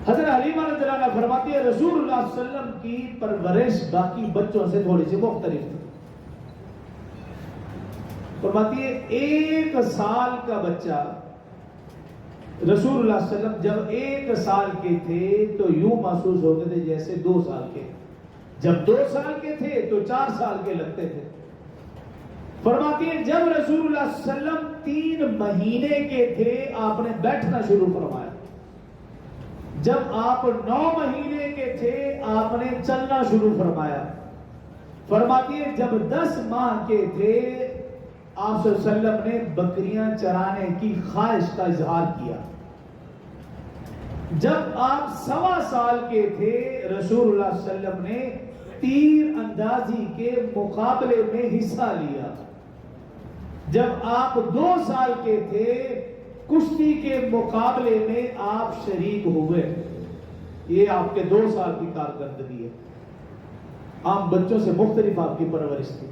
حضرت حلیمہ رضی اللہ عنہا فرماتی ہے رسول اللہ صلی اللہ علیہ وسلم کی پرورش باقی بچوں سے تھوڑی سی مختلف تھی. فرماتی ہے 1 سال کا بچہ رسول اللہ صلی اللہ علیہ وسلم جب 1 سال کے تھے تو یوں محسوس ہوتے تھے جیسے 2 سال کے. جب 2 سال کے تھے تو 4 سال کے لگتے تھے. فرماتی ہے جب رسول اللہ صلی اللہ علیہ وسلم 3 مہینے کے تھے آپ نے بیٹھنا شروع فرمایا. جب آپ 9 مہینے کے تھے آپ نے چلنا شروع فرمایا. فرماتی ہے جب 10 ماہ کے تھے آپ صلی اللہ علیہ وسلم نے بکریاں چرانے کی خواہش کا اظہار کیا. جب آپ 1.25 سال کے تھے رسول اللہ صلی اللہ علیہ وسلم نے تیر اندازی کے مقابلے میں حصہ لیا. جب آپ 2 سال کے تھے کشتی کے مقابلے میں آپ شریک ہوئے. یہ آپ کے 2 سال کی کارکردگی ہے. عام بچوں سے مختلف آپ کی پرورش تھی.